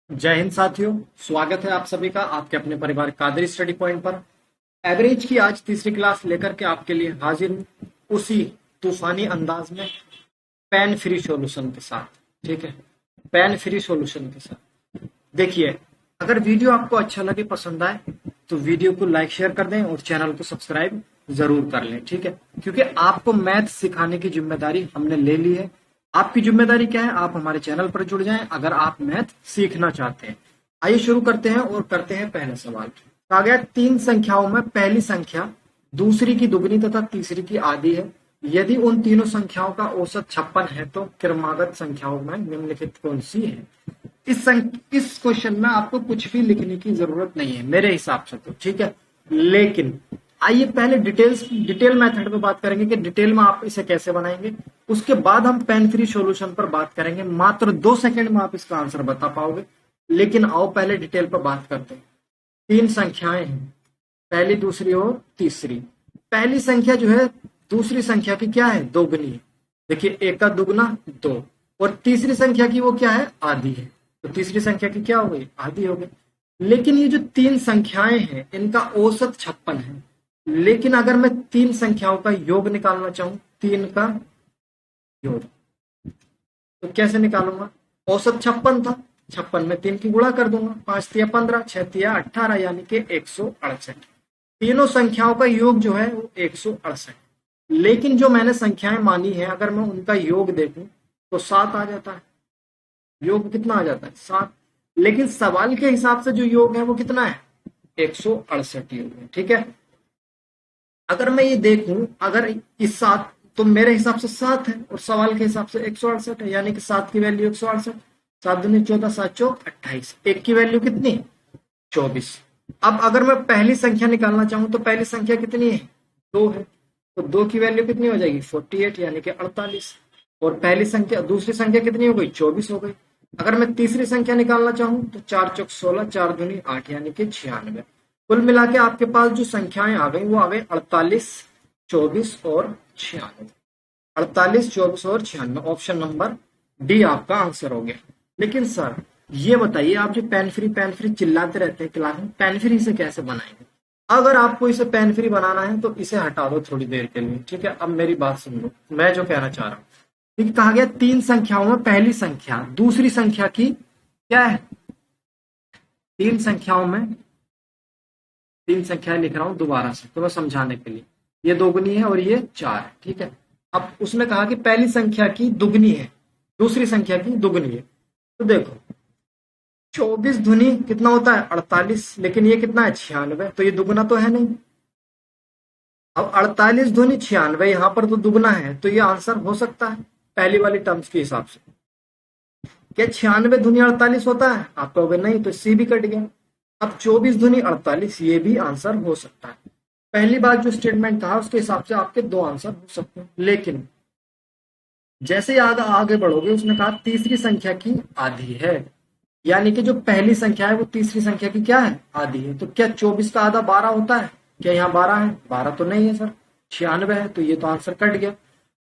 जय हिंद साथियों। स्वागत है आप सभी का आपके अपने परिवार कादरी स्टडी पॉइंट पर। एवरेज की आज तीसरी क्लास लेकर के आपके लिए हाजिर हूँ, उसी तूफानी अंदाज में पेन फ्री सॉल्यूशन के साथ। ठीक है, पेन फ्री सॉल्यूशन के साथ। देखिए, अगर वीडियो आपको अच्छा लगे, पसंद आए, तो वीडियो को लाइक शेयर कर दें और चैनल को सब्सक्राइब जरूर कर लें। ठीक है, क्योंकि आपको मैथ सिखाने की जिम्मेदारी हमने ले ली है। आपकी जिम्मेदारी क्या है? आप हमारे चैनल पर जुड़ जाएं अगर आप मैथ सीखना चाहते हैं। आइए शुरू करते हैं और करते हैं पहला सवाल। कहा गया तीन संख्याओं में पहली संख्या दूसरी की दुगनी तथा तीसरी की आधी है। यदि उन तीनों संख्याओं का औसत 56 है तो क्रमागत संख्याओं में निम्नलिखित कौन सी है? इस क्वेश्चन में आपको कुछ भी लिखने की जरूरत नहीं है मेरे हिसाब से तो। ठीक है, लेकिन आइए पहले डिटेल मेथड पे बात करेंगे कि डिटेल में आप इसे कैसे बनाएंगे। उसके बाद हम पेन फ्री सॉल्यूशन पर बात करेंगे। मात्र 2 सेकंड में आप इसका आंसर बता पाओगे। लेकिन आओ पहले डिटेल पर बात करते हैं। तीन संख्याएं हैं, पहली, दूसरी और तीसरी। पहली संख्या जो है दूसरी संख्या की क्या है? दोगुनी है। देखिए, एक का दुगना 2, और तीसरी संख्या की वो क्या है? आधी है। तो तीसरी संख्या की क्या हो गई? आधी हो गई। लेकिन ये जो तीन संख्याएं हैं इनका औसत 56 है। लेकिन अगर मैं तीन संख्याओं का योग निकालना चाहूं, तीन का योग, तो कैसे निकालूंगा? औसत 56 था, 56 में 3 की गुणा कर दूंगा। 5 तिया 15, 6 तिया 18, यानी कि 168। तीनों संख्याओं का योग जो है वो 168। लेकिन जो मैंने संख्याएं मानी है, अगर मैं उनका योग देखूं तो 7 आ जाता है। योग कितना आ जाता है? 7। लेकिन सवाल के हिसाब से जो योग है वो कितना है? 168 योग है। ठीक है, अगर मैं ये देखूं, अगर इस 7, तो मेरे हिसाब से 7 है और सवाल के हिसाब से 168 है, यानी कि 7 की वैल्यू 168। 7 दूनी 14, 7 चौक 28। एक की वैल्यू कितनी? 24। अब अगर मैं पहली संख्या निकालना चाहूं तो पहली संख्या कितनी है? 2 है। तो 2 की वैल्यू कितनी हो जाएगी? 48, यानी कि 48। और पहली संख्या, दूसरी संख्या कितनी हो गई? 24 हो गई। अगर मैं तीसरी संख्या निकालना चाहूं तो 4 चौक 16, 4 दूनी 8, यानी कि 96। कुल मिला के आपके पास जो संख्याएं आ गई वो आ गई 48, 24 और 96। 48, 24 और 96। ऑप्शन नंबर डी आपका आंसर हो गया। लेकिन सर ये बताइए, आप जो पेन फ्री चिल्लाते रहते हैं क्लास में, पेन फ्री से कैसे बनाएंगे? अगर आपको इसे पेन फ्री बनाना है तो इसे हटा दो थोड़ी देर के लिए। ठीक है, अब मेरी बात सुन लो, मैं जो कहना चाह रहा हूं। ठीक, कहा गया तीन संख्याओं में पहली संख्या दूसरी संख्या की क्या है? तीन संख्याओं में, तीन संख्याएं लिख रहा हूं दोबारा से तुम्हें समझाने के लिए। ये दोगुनी है और ये 4 है। ठीक है, अब उसने कहा कि पहली संख्या की दुगनी है, दूसरी संख्या की दुगनी है। तो देखो, 24 धुनी कितना होता है? 48। लेकिन ये कितना है? 96। तो ये दुगना तो है नहीं। अब 48 धुनी 96, यहां पर तो दुगना है, तो ये आंसर हो सकता है पहली वाली टर्म्स के हिसाब से। क्या 96 धुनी 48 होता है? आप कहोगे नहीं, तो सी भी कट गया। अब 24 धुनी 48, ये भी आंसर हो सकता है। पहली बार जो स्टेटमेंट कहा उसके हिसाब से आपके दो आंसर हो सकते हैं। लेकिन जैसे ही आगे बढ़ोगे, उसने कहा तीसरी संख्या की आधी है, यानी कि जो पहली संख्या है वो तीसरी संख्या की क्या है? आधी है। तो क्या 24 का आधा 12 होता है? क्या यहाँ 12 है? 12 तो नहीं है सर, 96 है, तो ये तो आंसर कट गया।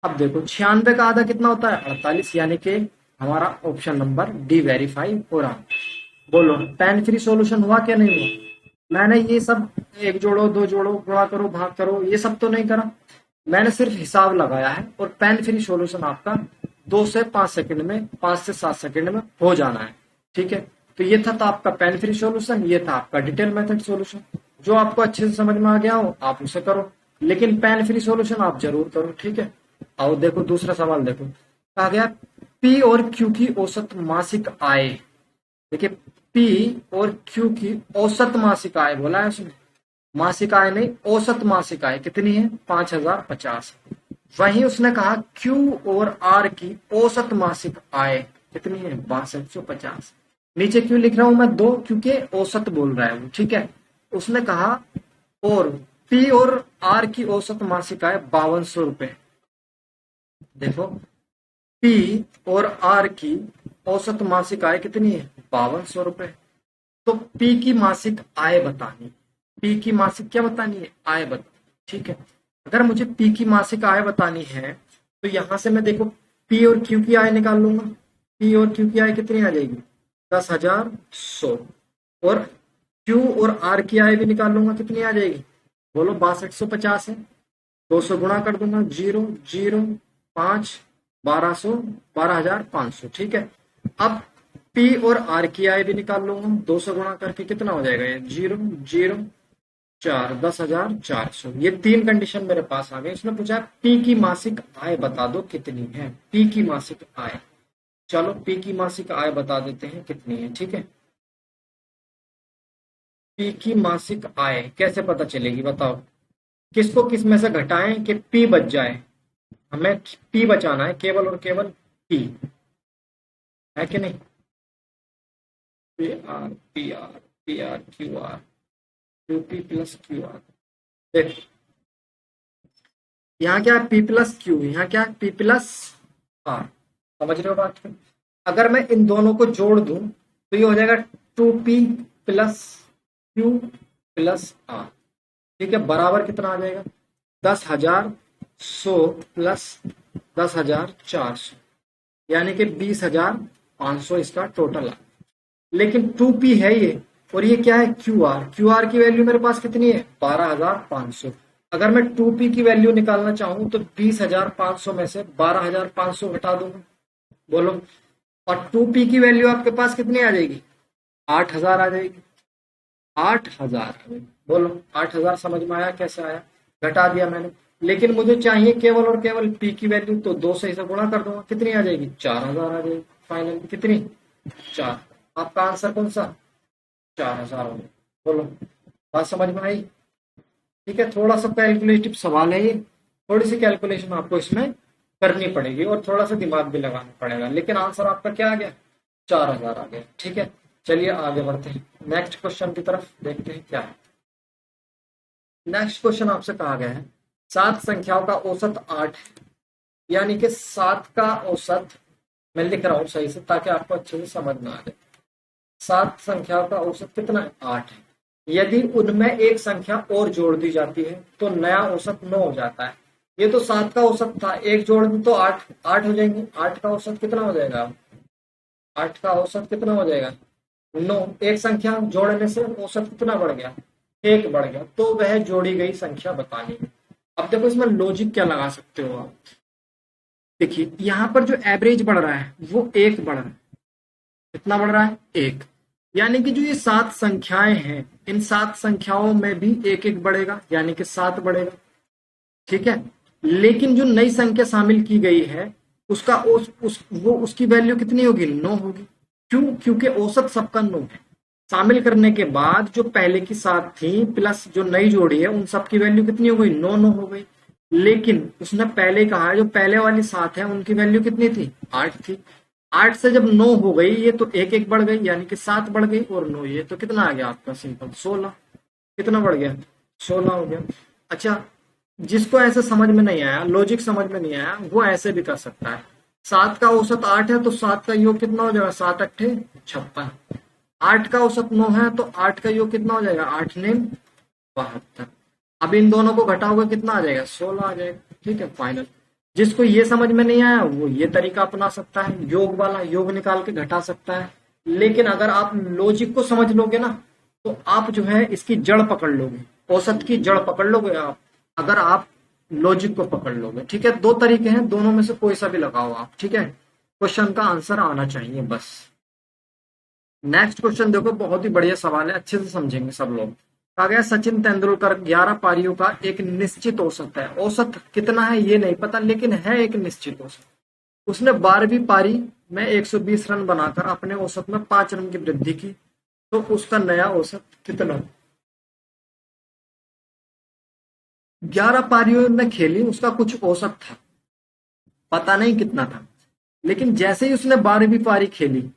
अब देखो, 96 का आधा कितना होता है? 48, यानी कि हमारा ऑप्शन नंबर डी वेरीफाई हो रहा। बोलो, पेन फ्री सॉल्यूशन हुआ क्या नहीं हुआ? मैंने ये सब एक जोड़ो, दो जोड़ो, गुणा करो, भाग करो, ये सब तो नहीं करा। मैंने सिर्फ हिसाब लगाया है और पेन फ्री सॉल्यूशन आपका 2 से 5 सेकंड में, 5 से 7 सेकंड में हो जाना है। ठीक है, तो ये था आपका पेन फ्री सॉल्यूशन, ये था आपका डिटेल मेथड सॉल्यूशन। जो आपको अच्छे से समझ में आ गया हो आप उसे करो, लेकिन पेन फ्री सॉल्यूशन आप जरूर करो। ठीक है, आओ देखो दूसरा सवाल। देखो, कहा गया पी और क्यू की औसत मासिक आय। देखिए, पी और क्यू की औसत मासिक आय बोला है उसने, मासिक आय नहीं, औसत मासिक आय कितनी है? 5050। वहीं उसने कहा क्यू और आर की औसत मासिक आय कितनी है? 6250। नीचे क्यों लिख रहा हूं मैं? 2, क्योंकि औसत बोल रहा है वो। ठीक है, उसने कहा और पी और आर की औसत मासिक आय 5200 रुपए। देखो, पी और आर की औसत मासिक आय कितनी है? 5200 रुपए। तो पी की मासिक आय बतानी, पी की मासिक क्या बतानी है? आय बतानी। ठीक है, अगर मुझे पी की मासिक आय बतानी है तो यहां से मैं देखो पी और क्यू की आय निकाल लूंगा। पी और क्यू की आय कितनी आ जाएगी? 10,100 और क्यू और आर की आय भी निकाल लूंगा, कितनी आ जाएगी बोलो 6250 है। 200 गुणा कर दूंगा, 0 0 5 1200 12,500, ठीक है। अब पी और आर की आय भी निकाल लूंगा, 200 गुणा करके कितना हो जाएगा ये 0 0 4 10,400। ये तीन कंडीशन मेरे पास आ गई। उसने पूछा पी की मासिक आय बता दो कितनी है, पी की मासिक आय। चलो पी की मासिक आय बता देते हैं कितनी है, ठीक है। पी की मासिक आय कैसे पता चलेगी बताओ, किसको किस में से घटाएं कि पी बच जाए। हमें पी बचाना है, केवल और केवल पी, है कि नहीं। P R P R P R Q R Q P plus Q R. देख यहाँ क्या है पी प्लस क्यू, यहाँ क्या है पी प्लस आर। समझ रहे हो बात को। अगर मैं इन दोनों को जोड़ दूं तो ये हो जाएगा 2p plus Q plus are, ठीक है। बराबर कितना आ जाएगा 10,100 प्लस 10,400, यानी कि 20,500 इसका टोटल है। लेकिन 2p है ये और ये क्या है क्यू आर की वैल्यू मेरे पास कितनी है 12,500। अगर मैं 2p की वैल्यू निकालना चाहूं तो 20,500 में से 12,500 घटा दूंगा, बोलो। और 2p की वैल्यू आपके पास कितनी आ जाएगी 8,000 आ जाएगी, 8,000, बोलो 8,000। समझ में आया कैसे आया, घटा दिया मैंने। लेकिन मुझे चाहिए केवल और केवल p की वैल्यू, तो 2 से इसे गुणा कर दूंगा, कितनी आ जाएगी 4,000 आ जाएगी। फाइनल कितनी 4। आपका आंसर कौन सा 4,000 हो गया, बोलो। बात समझ में आई, ठीक है। थोड़ा सा कैलकुलेटिव सवाल है ये, थोड़ी सी कैलकुलेशन आपको इसमें करनी पड़ेगी और थोड़ा सा दिमाग भी लगाना पड़ेगा, लेकिन आंसर आपका क्या आ गया 4,000 आ गया, ठीक है। चलिए आगे बढ़ते हैं, नेक्स्ट क्वेश्चन की तरफ देखते हैं क्या है। नेक्स्ट क्वेश्चन आपसे कहा गया है 7 संख्याओं का औसत 8 है, यानी कि 7 का औसत, मैं लिख रहा हूं सही से ताकि आपको अच्छे से समझ में आ जाए। 7 संख्याओं का औसत कितना है 8 है। यदि उनमें एक संख्या और जोड़ दी जाती है तो नया औसत 9 हो जाता है। ये तो 7 का औसत था, एक जोड़ दी तो 8 हो जाएंगे। 8 का औसत कितना हो जाएगा, 8 का औसत कितना हो जाएगा 9। एक संख्या जोड़ने से औसत कितना बढ़ गया 1 बढ़ गया, तो वह जोड़ी गई संख्या बतानी है। अब देखो इसमें लॉजिक क्या लगा सकते हो आप, देखिए यहाँ पर जो एवरेज बढ़ रहा है वो 1 बढ़ रहा है। कितना बढ़ रहा है 1, यानी कि जो ये 7 संख्याएं हैं इन 7 संख्याओं में भी 1 बढ़ेगा, यानी कि 7 बढ़ेगा, ठीक है। लेकिन जो नई संख्या शामिल की गई है उसका उसकी वैल्यू कितनी होगी 9 होगी। क्यों, क्योंकि औसत सबका 9 है। शामिल करने के बाद जो पहले की 7 थी प्लस जो नई जोड़ी है उन सब की वैल्यू कितनी हो गई 9 9 हो गई। लेकिन उसने पहले कहा जो पहले वाली 7 है उनकी वैल्यू कितनी थी 8 थी। 8 से जब 9 हो गई ये तो 1 बढ़ गई, यानी कि 7 बढ़ गई और 9, ये तो कितना आ गया आपका सिंपल 16। कितना बढ़ गया 16 हो गया। अच्छा, जिसको ऐसे समझ में नहीं आया, लॉजिक समझ में नहीं आया, वो ऐसे भी कर सकता है। 7 का औसत 8 है तो 7 का योग कितना हो जाएगा 7 अट्ठे 56। 8 का औसत 9 है तो 8 का योग कितना हो जाएगा 8 ने 72। अब इन दोनों को घटाओगे कितना आ जाएगा 16 आ जाएगा, ठीक है। फाइनल जिसको ये समझ में नहीं आया वो ये तरीका अपना सकता है, योग वाला, योग निकाल के घटा सकता है। लेकिन अगर आप लॉजिक को समझ लोगे ना तो आप जो है इसकी जड़ पकड़ लोगे, औसत की जड़ पकड़ लोगे आप, अगर आप लॉजिक को पकड़ लोगे, ठीक है। 2 तरीके हैं, दोनों में से कोई सा भी लगाओ आप, ठीक है। क्वेश्चन का आंसर आना चाहिए बस। नेक्स्ट क्वेश्चन देखो, बहुत ही बढ़िया सवाल है, अच्छे से समझेंगे सब लोग। कहा गया सचिन तेंदुलकर 11 पारियों का एक निश्चित औसत है। औसत कितना है ये नहीं पता, लेकिन है एक निश्चित औसत। उसने 12वीं पारी में 120 रन बनाकर अपने औसत में 5 रन की वृद्धि की, तो उसका नया औसत कितना। 11 पारियों में खेली, उसका कुछ औसत था, पता नहीं कितना था। लेकिन जैसे ही उसने 12वीं पारी खेली,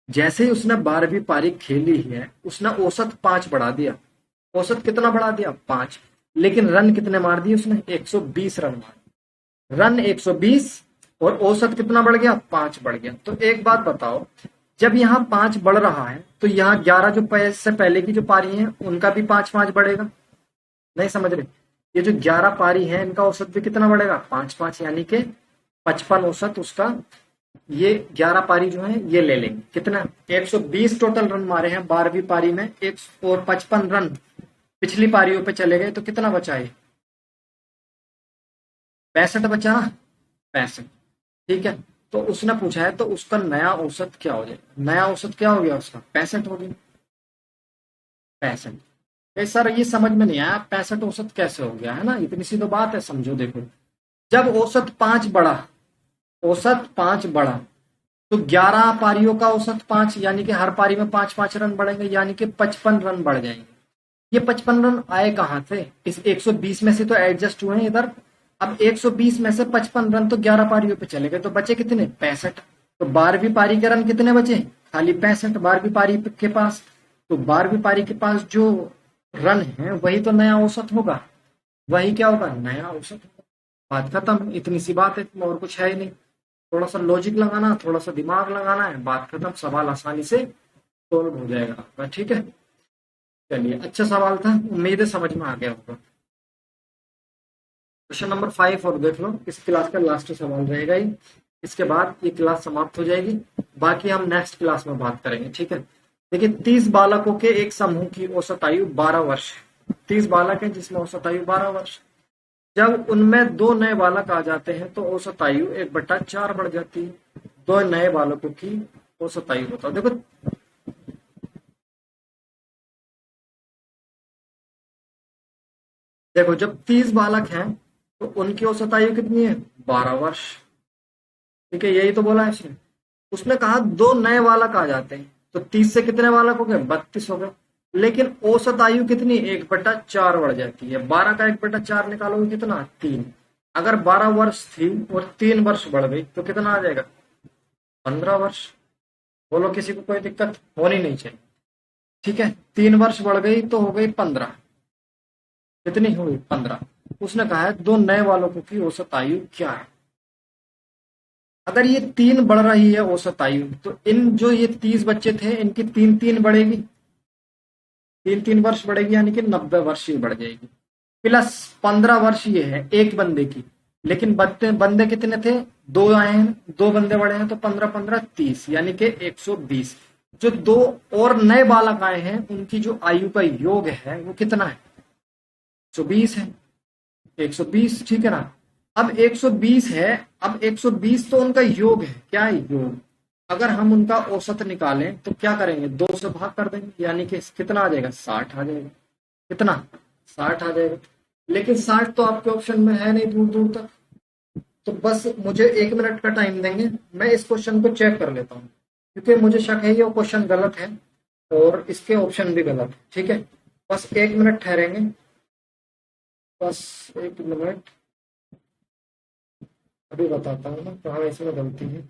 जैसे ही उसने 12वीं पारी खेली है उसने औसत 5 बढ़ा दिया। औसत कितना बढ़ा दिया 5, लेकिन रन कितने मार दिए उसने 120 रन मार। रन 120 और औसत कितना बढ़ गया 5 बढ़ गया। तो एक बात बताओ, जब यहाँ 5 बढ़ रहा है तो यहाँ 11 जो से पहले की जो पारी है उनका भी 5-5 बढ़ेगा। नहीं समझ रहे, ये जो 11 पारी है इनका औसत भी कितना बढ़ेगा 5-5, यानी कि 55 औसत उसका ये 11 पारी जो है ये ले लेंगे। कितना? 120 टोटल रन मारे हैं 12वीं पारी में, एक और 55 रन पिछली पारियों पे चले गए, तो कितना बचा है? 65 बचा ना, 65। ठीक है, तो उसने पूछा है तो उसका नया औसत क्या हो जाएगा? नया औसत क्या हो गया उसका? 65 हो गया। 65। सर ये समझ में नहीं आया, 65 औसत कैसे हो गया, है ना? इतनी सी तो बात है, समझो। देखो, जब औसत 5 बढ़ा, औसत 5 बढ़ा, तो 11 पारियों का औसत 5, यानी कि हर पारी में 5-5 रन बढ़ेंगे, यानी कि 55 रन बढ़ जाएंगे। ये 55 रन आए कहां से? इस 120 में से तो एडजस्ट हुए हैं इधर। अब 120 में से 55 रन तो 11 पारियों पे चले गए, तो बचे कितने? 65। तो 12वीं पारी के रन कितने बचे? खाली 65 12वीं पारी के पास। तो 12वीं पारी के पास जो रन है वही तो नया औसत होगा। वही क्या होगा? नया औसत होगा। बात खत्म, इतनी सी बात है, और कुछ है ही नहीं। थोड़ा सा लॉजिक लगाना, थोड़ा सा दिमाग लगाना है, बात खत्म, सवाल आसानी से सोल्व हो जाएगा आपका। ठीक है, चलिए, अच्छा सवाल था, उम्मीद है समझ में आ गया होगा। क्वेश्चन नंबर 5 और देख लो, इस क्लास का लास्ट सवाल रहेगा ही। इसके बाद ये क्लास समाप्त हो जाएगी, बाकी हम नेक्स्ट क्लास में बात करेंगे। ठीक है, देखिए, 30 बालकों के एक समूह की औसत आयु 12 वर्ष। 30 बालक हैं जिसमें औसत आयु 12 वर्ष। जब उनमें 2 नए बालक आ जाते हैं तो औसत आयु 1/4 बढ़ जाती है। 2 नए बालकों की औसत आयु बताओ। देखो, जब 30 बालक हैं तो उनकी औसत आयु कितनी है? 12 वर्ष। ठीक है, यही तो बोला है इसने। उसने कहा 2 नए बालक आ जाते हैं, तो 30 से कितने बालक हो गए? 32 हो गए। लेकिन औसत आयु कितनी? 1/4 बढ़ जाती है। 12 का 1/4 निकालोगे कितना? 3। अगर 12 वर्ष थी और 3 वर्ष बढ़ गई तो कितना आ जाएगा? 15 वर्ष। बोलो, किसी को कोई दिक्कत होनी नहीं चाहिए। ठीक है, 3 वर्ष बढ़ गई तो हो गई 15। कितनी हुई? 15। उसने कहा है 2 नए बालकों की औसत आयु क्या है? अगर ये 3 बढ़ रही है औसत आयु, तो इन जो ये 30 बच्चे थे इनकी 3-3 बढ़ेगी, 3-3 वर्ष बढ़ेगी, यानी कि 90 वर्ष ही बढ़ जाएगी। प्लस 15 वर्ष ये है एक बंदे की। लेकिन बंदे बंदे कितने थे? 2 आए हैं, 2 बंदे बढ़े हैं, तो 15-15 30, यानी कि 120। जो 2 और नए बालक आए हैं उनकी जो आयु का योग है वो कितना है? 120 है। 120, ठीक है ना? अब 120 है, अब 120 तो उनका योग है। क्या है? योग। अगर हम उनका औसत निकालें तो क्या करेंगे? 2 से भाग कर देंगे, यानी कि कितना आ जाएगा? 60 आ जाएगा। कितना? 60 आ जाएगा। लेकिन 60 तो आपके ऑप्शन में है नहीं दूर दूर तक। तो बस मुझे 1 मिनट का टाइम देंगे, मैं इस क्वेश्चन को चेक कर लेता हूँ, क्योंकि मुझे शक है ये क्वेश्चन गलत है और इसके ऑप्शन भी गलत है। ठीक है, बस 1 मिनट ठहरेंगे, बस 1 मिनट। अभी बताता हूँ ना कहाँ इसमें गलती है।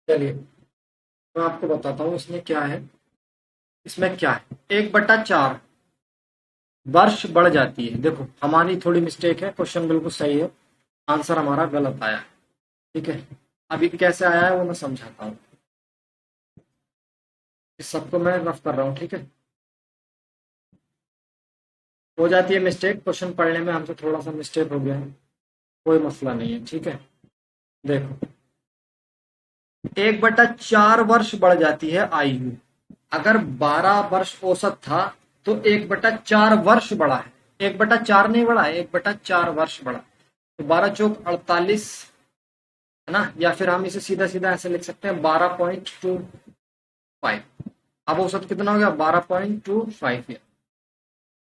चलिए, मैं आपको बताता हूँ इसमें क्या है। इसमें क्या है? 1/4 वर्ष बढ़ जाती है। देखो, हमारी थोड़ी मिस्टेक है, क्वेश्चन बिल्कुल सही है, आंसर हमारा गलत आया है। ठीक है, अभी कैसे आया है वो मैं समझाता हूँ। इस सबको मैं रफ कर रहा हूँ। ठीक है, हो जाती है मिस्टेक, क्वेश्चन पढ़ने में हमसे थोड़ा सा मिस्टेक हो गया है, कोई मसला नहीं है। ठीक है, देखो, 1/4 वर्ष बढ़ जाती है आयु। अगर 12 वर्ष औसत था तो 1/4 वर्ष बढ़ा है, 1/4 नहीं बढ़ा है, 1/4 वर्ष बढ़ा। तो 12 चौक 48, है ना? या फिर हम इसे सीधा सीधा ऐसे लिख सकते हैं 12.25। अब औसत कितना हो गया? 12.25।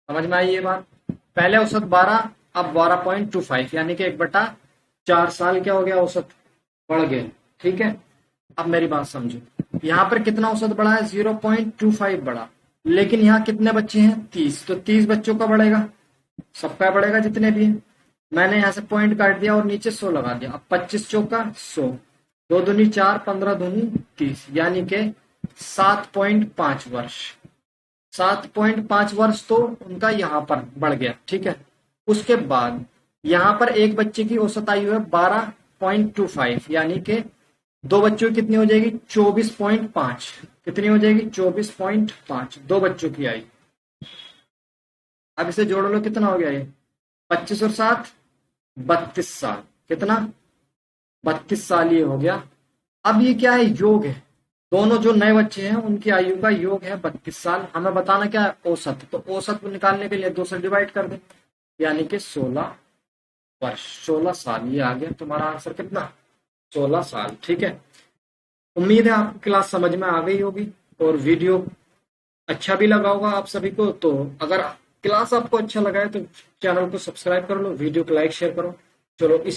समझ में आई ये बात? पहले औसत 12, अब 12.25, यानी कि 1/4 साल क्या हो गया? औसत बढ़ गया। ठीक है, अब मेरी बात समझो, यहाँ पर कितना औसत बढ़ा है? 0.25 बढ़ा। लेकिन यहाँ कितने बच्चे हैं? 30, तो 30 बच्चों का बढ़ेगा, सबका बढ़ेगा जितने भी हैं। मैंने यहाँ से पॉइंट काट दिया और नीचे 100 लगा दिया। अब 25 चौका 100, 2 दूनी 4, 15 दूनी 30, यानी के 7.5 वर्ष। 7.5 वर्ष तो उनका यहाँ पर बढ़ गया, ठीक है। उसके बाद यहाँ पर एक बच्चे की औसत आयु है 12.25, यानी कि दो बच्चों की कितनी हो जाएगी 24.5। कितनी हो जाएगी 24.5, दो बच्चों की आयु। अब इसे जोड़ लो, कितना हो गया ये 25 और 7 32 साल। कितना 32 साल ये हो गया। अब ये क्या है, योग है। दोनों जो नए बच्चे हैं उनकी आयु का योग है 32 साल। हमें बताना क्या है, औसत। तो औसत को निकालने के लिए 2 से डिवाइड कर दें, यानी कि 16 वर्ष, 16 साल। ये आ गया तुम्हारा आंसर, कितना 16 साल, ठीक है। उम्मीद है आपकी क्लास समझ में आ गई होगी और वीडियो अच्छा भी लगा होगा आप सभी को। तो अगर क्लास आपको अच्छा लगा है तो चैनल को सब्सक्राइब कर लो, वीडियो को लाइक शेयर करो। चलो इसी